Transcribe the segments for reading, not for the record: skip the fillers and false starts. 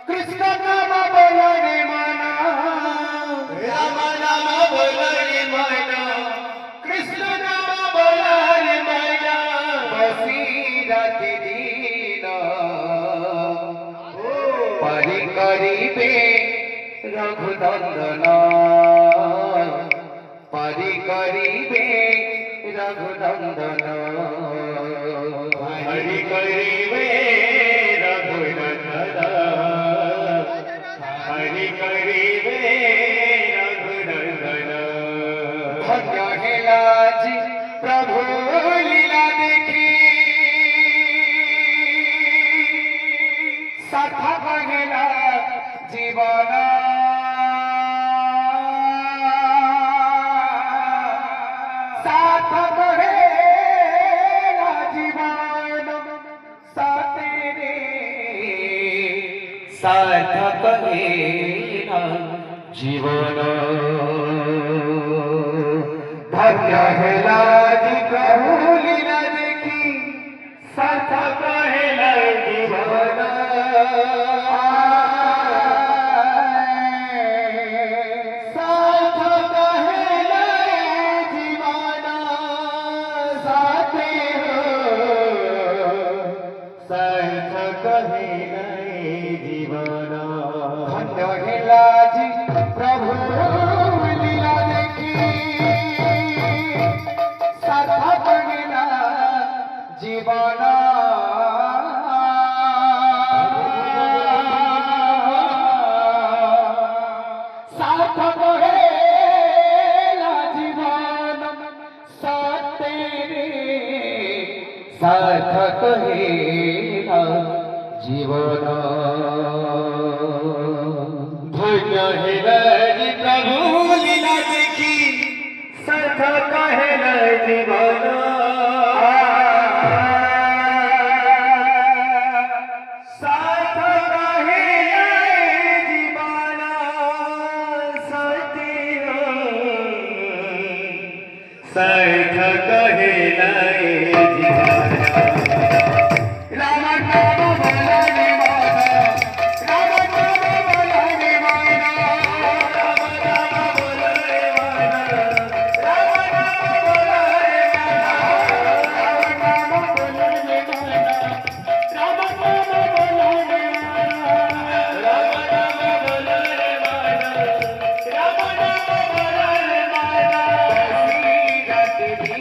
कृष्ण नाम बोलो रे मना, राम नाम बोलो रे मना, कृष्ण नाम बोलो रे मना, बसी राति दिन परि करिबे रघुनंदन, परि करिबे रघुनंदन, हरि करिबे रघुनंदन, हरि करिबे रघुनंदन। धन्य हेला जी प्रभु लीला देखी, सार्थक हेला जीवन, सार्थक हेला जीवन, सातेरे सार्थक हेला जीवन। धन्य हेला जी प्रभु लीला देखी, सार्थक हेला जीवन, सार्थक हेला जीवन, साथे सार्थक हेला जीवन। धन्य हेला जी प्रभु लीला देखी, सार्थक हेला जीवन, सार्थक हेला जीवन, सातेरे सार्थक हेला जीवन। धन्य हेला जी प्रभु लीला देखी, सार्थक हेला जीवन, सार्थक हेला जीवन, सतीर सार्थक हेला जीवन। राम नाम बोलो रे मना, राम नाम बोलो रे मना, राम नाम बोलो रे मना, राम नाम बोलो रे मना, राम नाम बोलो रे मना, राम नाम बोलो रे मना, राम नाम बोलो रे मना, राम नाम बोलो रे मना, बसी राति दिन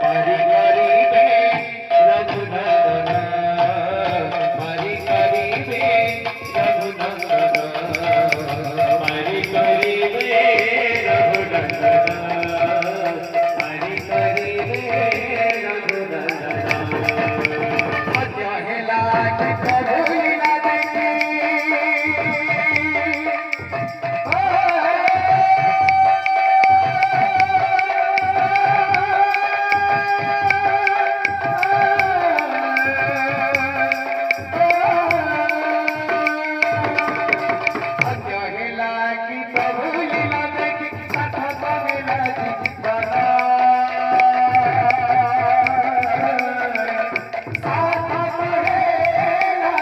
परि करिबे रघुनंदन, परि करिबे रघुनंदन, हरि करिबे रघुनंदन, हरि करिबे रघुनंदन। धन्य हेला जी प्रभु लीला देखी, धन्य हेला जी प्रभु लीला देखी, सार्थक हेला जीवन, सार्थक हेला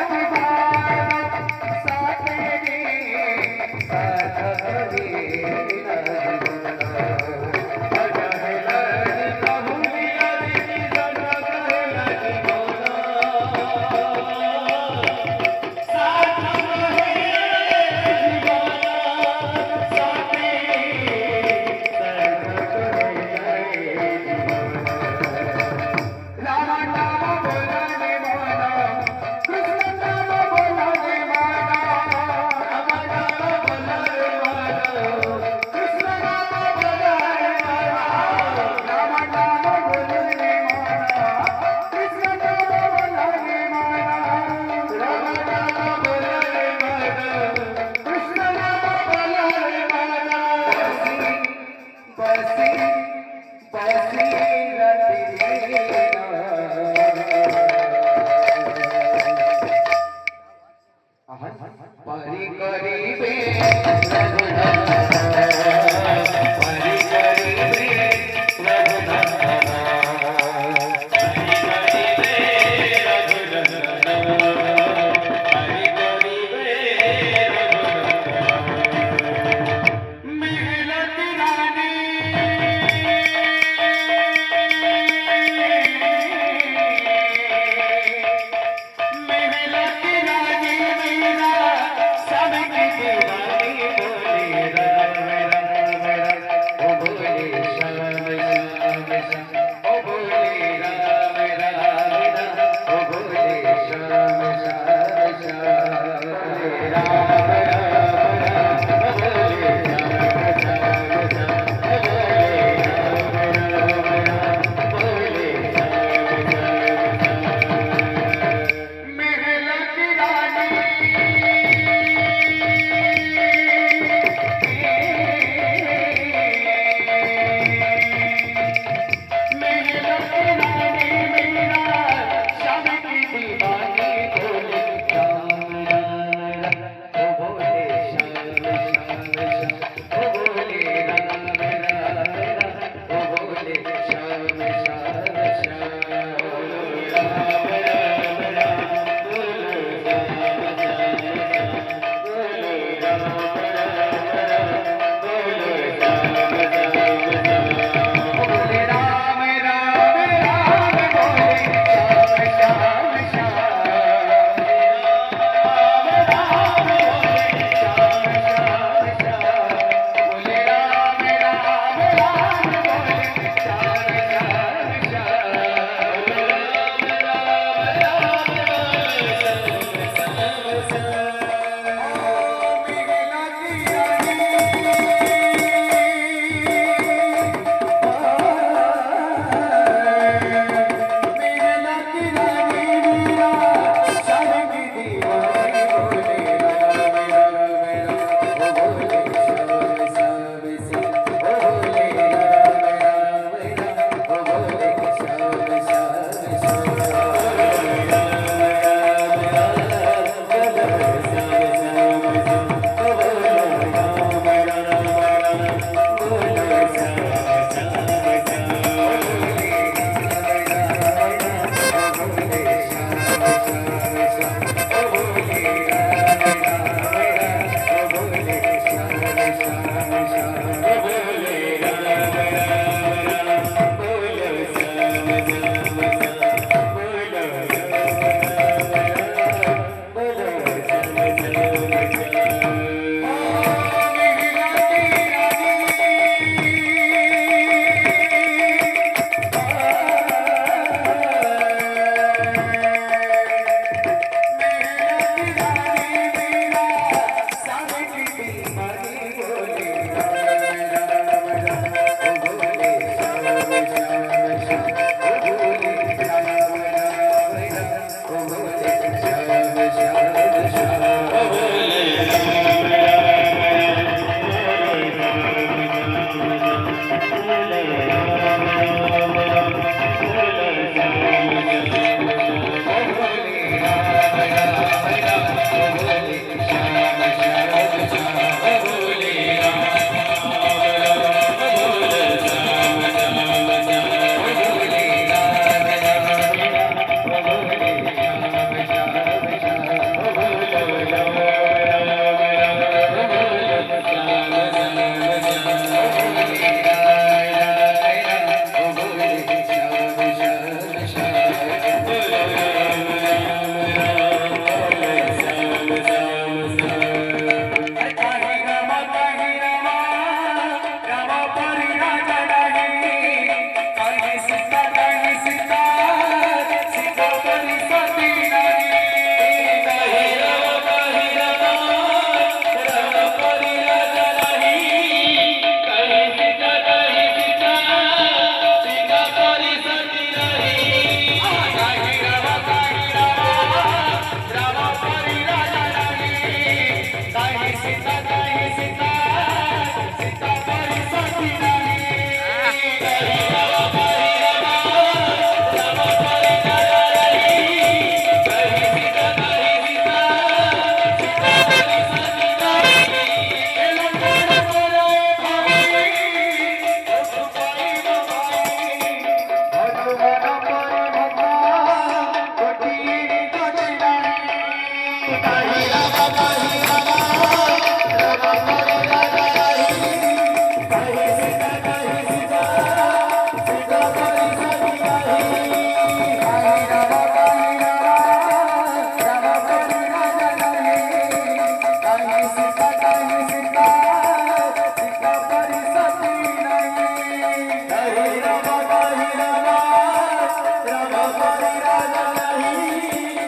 इरादा नहीं